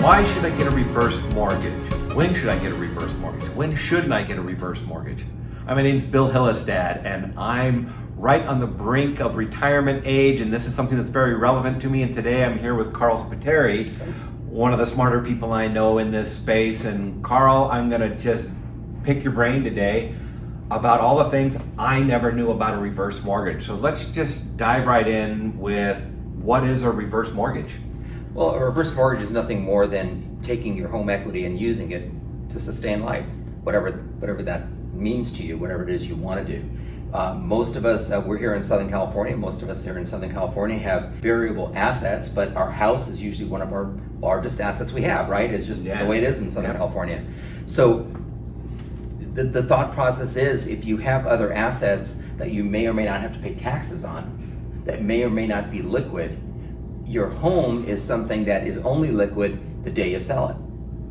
Why should I get a reverse mortgage? When should I get a reverse mortgage? When shouldn't I get a reverse mortgage? My name's Bill Hillestad, and I'm right on the brink of retirement age, and this is something that's very relevant to me. And today I'm here with Carl.Spiteri, one of the smarter people I know in this space. And Carl, I'm gonna just pick your brain today about all the things I never knew about a reverse mortgage. So let's just dive right in with what is a reverse mortgage? Well, a reverse mortgage is nothing more than taking your home equity and using it to sustain life, whatever that means to you, whatever it is you want to do. Most of us, we're here in Southern California, most of us here in Southern California have variable assets, but our house is usually one of our largest assets we have, right? It's just the way it is in Southern California. So the thought process is, if you have other assets that you may or may not have to pay taxes on, that may or may not be liquid, your home is something that is only liquid the day you sell it,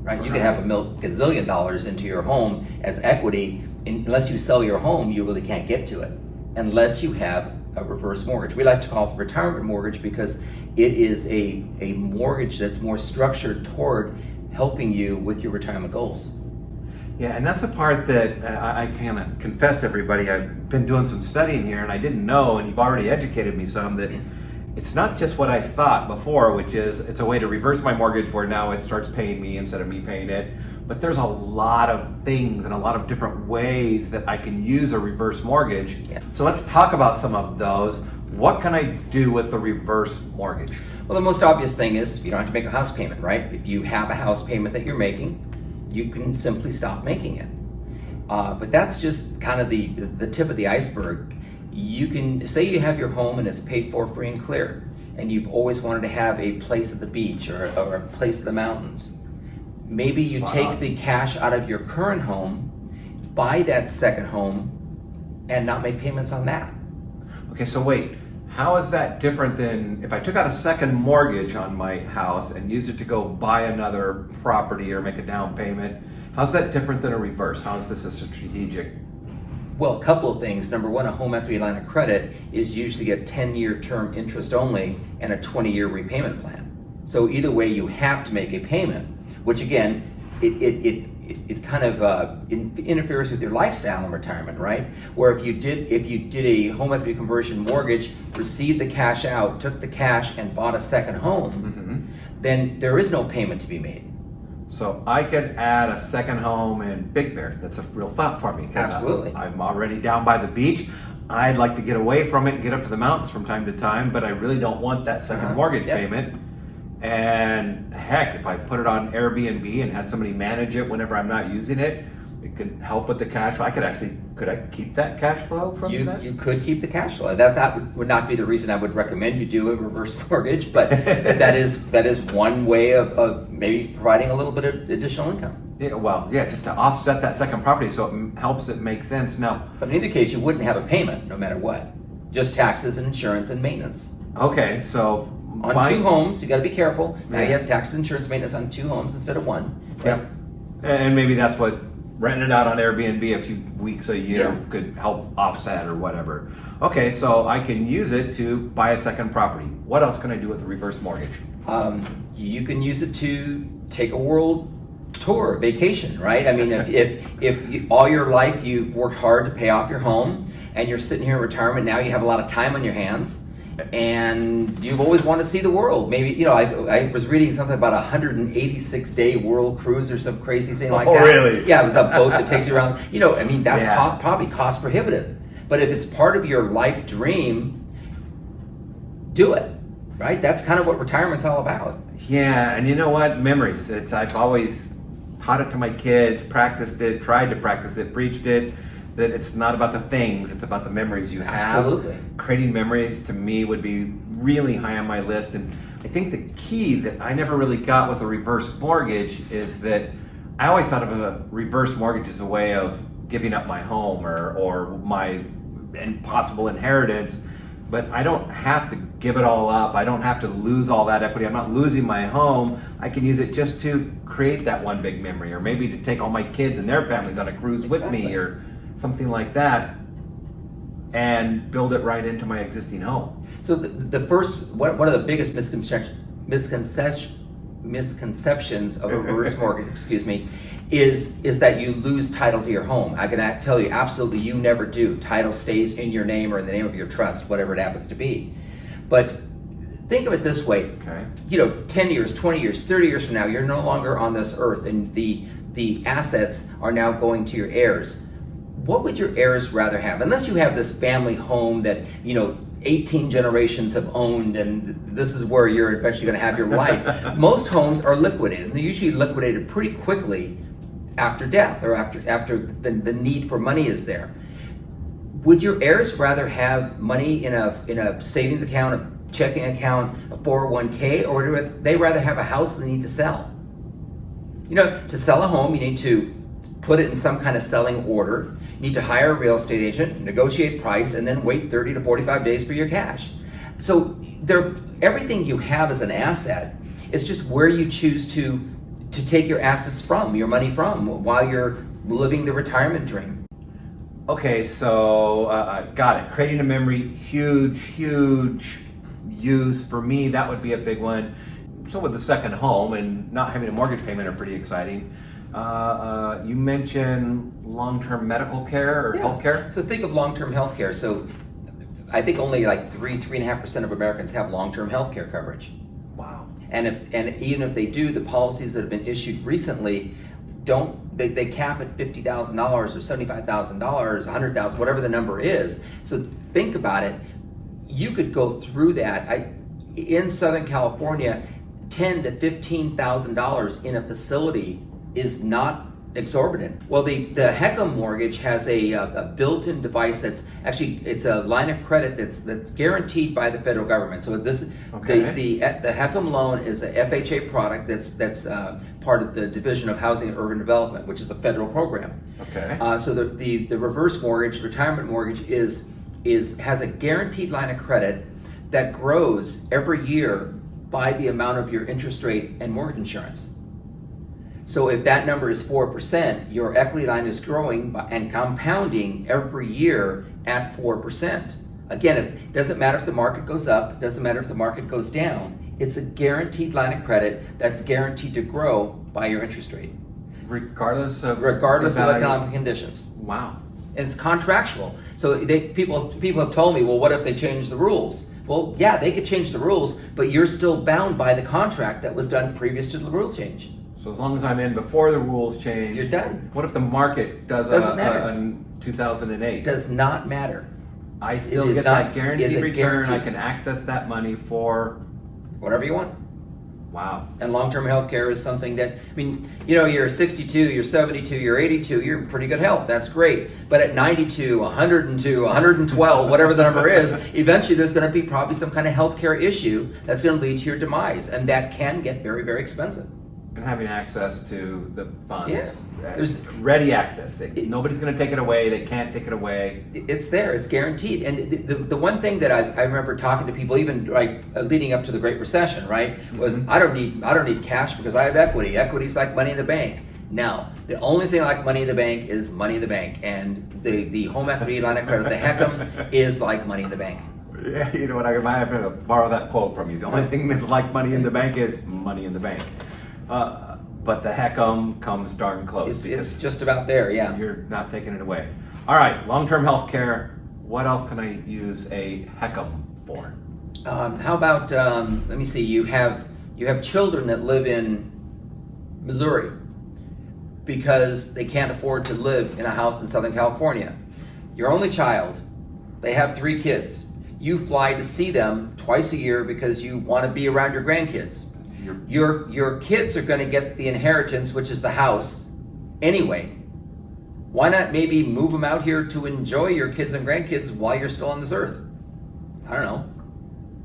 right? You can have a gazillion dollars into your home as equity. Unless you sell your home, you really can't get to it unless you have a reverse mortgage. We like to call it the retirement mortgage because it is a mortgage that's more structured toward helping you with your retirement goals. Yeah, and that's the part that I kind of confess to everybody. I've been doing some studying here, and I didn't know, and you've already educated me some, that it's not just what I thought before, which is it's a way to reverse my mortgage where now it starts paying me instead of me paying it. But there's a lot of things and a lot of different ways that I can use a reverse mortgage. Yeah. So let's talk about some of those. What can I do with the reverse mortgage? Well, the most obvious thing is you don't have to make a house payment, right? If you have a house payment that you're making, you can simply stop making it. But that's just kind of the tip of the iceberg. You can say you have your home and it's paid for free and clear, and you've always wanted to have a place at the beach or a place in the mountains. Maybe you take the cash out of your current home, buy that second home, and not make payments on that. Okay, so wait, how is that different than if I took out a second mortgage on my house and used it to go buy another property or make a down payment? How's that different than a reverse? How is this a strategic? Well, a couple of things. Number one, a home equity line of credit is usually a 10-year term interest only and a 20-year repayment plan. So either way, you have to make a payment, which again, it kind of interferes with your lifestyle in retirement, right? Where if you did a home equity conversion mortgage, received the cash out, took the cash and bought a second home, then there is no payment to be made. So I could add a second home in Big Bear. That's a real thought for me. Absolutely. I'm already down by the beach. I'd like to get away from it and get up to the mountains from time to time, but I really don't want that second mortgage payment. And heck, if I put it on Airbnb and had somebody manage it whenever I'm not using it, it could help with the cash flow. Could I keep that cash flow from that? You could keep the cash flow. That would not be the reason I would recommend you do a reverse mortgage, but that is one way of maybe providing a little bit of additional income. Yeah, just to offset that second property so it helps it make sense. Now, but in either case, you wouldn't have a payment no matter what. Just taxes and insurance and maintenance. Okay, so on two homes, you got to be careful. Now you have taxes, insurance, maintenance on two homes instead of one. Yep. And maybe that's what renting it out on Airbnb a few weeks a year could help offset or whatever. Okay, so I can use it to buy a second property. What else can I do with a reverse mortgage? You can use it to take a world tour, vacation, right? I mean, if all your life you've worked hard to pay off your home and you're sitting here in retirement, now you have a lot of time on your hands and you've always wanted to see the world. Maybe, I was reading something about a 186-day world cruise or some crazy thing like that. Oh, really? Yeah, it was a boat that takes you around. That's probably cost prohibitive. But if it's part of your life dream, do it, right? That's kind of what retirement's all about. Yeah, and you know what? Memories. I've always taught it to my kids, practiced it, tried to practice it, preached it, that it's not about the things, it's about the memories you have. Absolutely. Creating memories to me would be really high on my list. And I think the key that I never really got with a reverse mortgage is that I always thought of a reverse mortgage as a way of giving up my home or my possible inheritance. But I don't have to give it all up. I don't have to lose all that equity. I'm not losing my home. I can use it just to create that one big memory, or maybe to take all my kids and their families on a cruise with me, or something like that, and build it right into my existing home. So the first, one of the biggest misconceptions misconceptions of a reverse mortgage, excuse me, is that you lose title to your home. I can tell you absolutely you never do. Title stays in your name or in the name of your trust, whatever it happens to be. But think of it this way, Okay. 10 years, 20 years, 30 years from now, you're no longer on this earth and the assets are now going to your heirs. What would your heirs rather have? Unless you have this family home that, 18 generations have owned and this is where you're eventually going to have your life. Most homes are liquidated, and they're usually liquidated pretty quickly after death or after the need for money is there. Would your heirs rather have money in a savings account, a checking account, a 401k, or would they rather have a house they need to sell? To sell a home, you need to put it in some kind of selling order. You need to hire a real estate agent, negotiate price, and then wait 30 to 45 days for your cash. So everything you have as an asset is just where you choose to take your assets from, your money from, while you're living the retirement dream. Okay, so got it. Creating a memory, huge use. For me, that would be a big one. So with the second home and not having a mortgage payment are pretty exciting. You mentioned long-term medical care or health care? So think of long-term health care. So I think only like 3.5% of Americans have long-term health care coverage. Wow. And even if they do, the policies that have been issued recently they cap at $50,000 or $75,000, $100,000, whatever the number is. So think about it. You could go through that. In Southern California, $10,000 to $15,000 in a facility is not exorbitant. Well, the HECM mortgage has a built-in device that's actually, it's a line of credit that's guaranteed by the federal government. So the HECM loan is a FHA product that's part of the Division of Housing and Urban Development, which is a federal program. Okay. So the reverse mortgage, retirement mortgage, has a guaranteed line of credit that grows every year by the amount of your interest rate and mortgage insurance. So if that number is 4%, your equity line is growing and compounding every year at 4%. Again, it doesn't matter if the market goes up, it doesn't matter if the market goes down. It's a guaranteed line of credit that's guaranteed to grow by your interest rate. Regardless of economic conditions. Wow. And it's contractual. So people have told me, well, what if they change the rules? Well, yeah, they could change the rules, but you're still bound by the contract that was done previous to the rule change. So as long as I'm in before the rules change, you're done. What if the market does a 2008? Does not matter. I still get that guaranteed return. I can access that money for whatever you want. Wow. And long-term health care is something that, you're 62, you're 72, you're 82, you're in pretty good health. That's great. But at 92, 102, 112, whatever the number is, eventually there's going to be probably some kind of health care issue that's going to lead to your demise. And that can get very, very expensive. And having access to the funds. Yeah. There's ready access. Nobody's going to take it away. They can't take it away. It's there. It's guaranteed. And the one thing that I remember talking to people, even leading up to the Great Recession, right, was I don't need cash because I have equity. Equity's like money in the bank. Now, the only thing like money in the bank is money in the bank, and the home equity line of credit, the HECM, is like money in the bank. Yeah, you know what? I might have to borrow that quote from you. The only thing that's like money in the bank is money in the bank. But the HECM comes darn close. It's just about there, yeah. You're not taking it away. All right, long-term health care. What else can I use a HECM for? How about, let me see, you have children that live in Missouri because they can't afford to live in a house in Southern California. Your only child, they have 3 kids. You fly to see them twice a year because you want to be around your grandkids. Your kids are going to get the inheritance, which is the house, anyway. Why not maybe move them out here to enjoy your kids and grandkids while you're still on this earth? I don't know.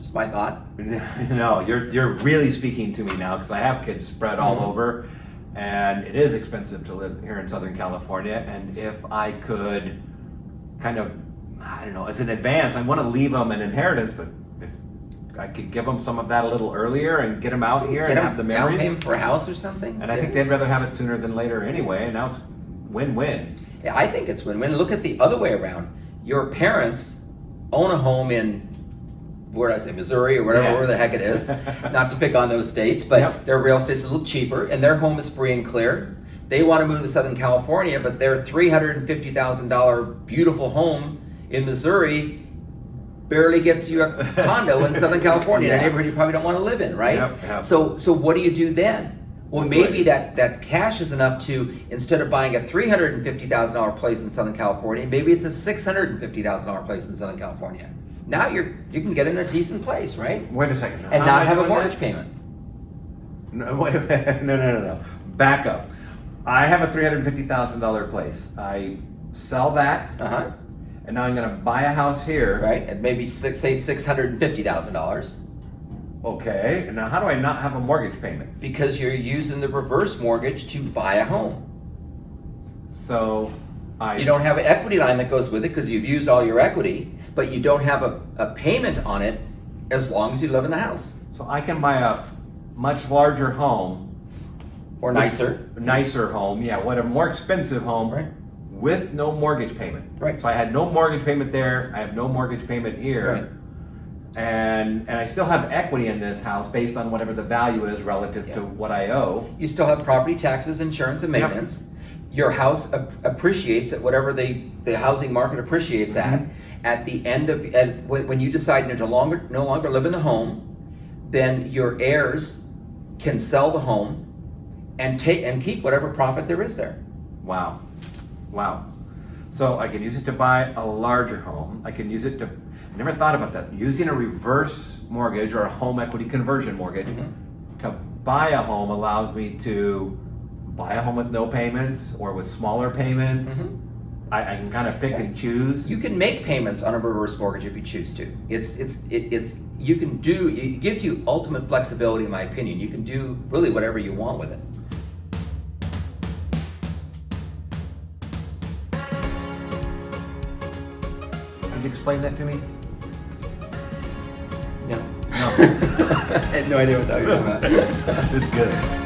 Just my thought. No, you're really speaking to me now because I have kids spread all over, and it is expensive to live here in Southern California. And if I could kind of, I don't know, as an advance, I want to leave them an inheritance, but I could give them some of that a little earlier and get them out here and have the memories. Down payment for a house or something. And I think they'd rather have it sooner than later anyway. And now it's win-win. Yeah, I think it's win-win. Look at the other way around. Your parents own a home in where did I say, Missouri or wherever Yeah. where the heck it is, not to pick on those states, but Yep. their real estate's a little cheaper and their home is free and clear. They want to move to Southern California, but their $350,000 beautiful home in Missouri barely gets you a condo in Southern California, Yeah. a neighborhood you probably don't want to live in, right? Yep. So what do you do then? Well, Good maybe question. that cash is enough to, instead of buying a $350,000 place in Southern California, maybe it's a $650,000 place in Southern California. Now you can get in a decent place, right? Wait a second. And How not am I have a doing mortgage that? payment. No, wait, no. Back up. I have a $350,000 place. I sell that, Uh-huh. and now I'm going to buy a house here. Right? And maybe say $650,000 Okay. And now, how do I not have a mortgage payment? because you're using the reverse mortgage to buy a home. So You don't have an equity line that goes with it because you've used all your equity, but you don't have a payment on it as long as you live in the house. So I can buy a much larger home, Or nicer. nicer home, yeah, whatever, more expensive home, Right. with no mortgage payment. Right. So I had no mortgage payment there. I have no mortgage payment here. Right. And I still have equity in this house based on whatever the value is relative Yeah. to what I owe. You still have property taxes, insurance, and maintenance. Your house appreciates at whatever the housing market appreciates Mm-hmm. at the end of, when you decide to no longer live in the home, then your heirs can sell the home and keep whatever profit there is there. Wow. So I can use it to buy a larger home. I can use it to, I never thought about that. Using a reverse mortgage or a home equity conversion mortgage to buy a home allows me to buy a home with no payments or with smaller payments. I can kind of pick and choose. You can make payments on a reverse mortgage if you choose to. It gives you ultimate flexibility, in my opinion. You can do really whatever you want with it. Can you explain that to me? No. No. I had no idea what that was about. It's good.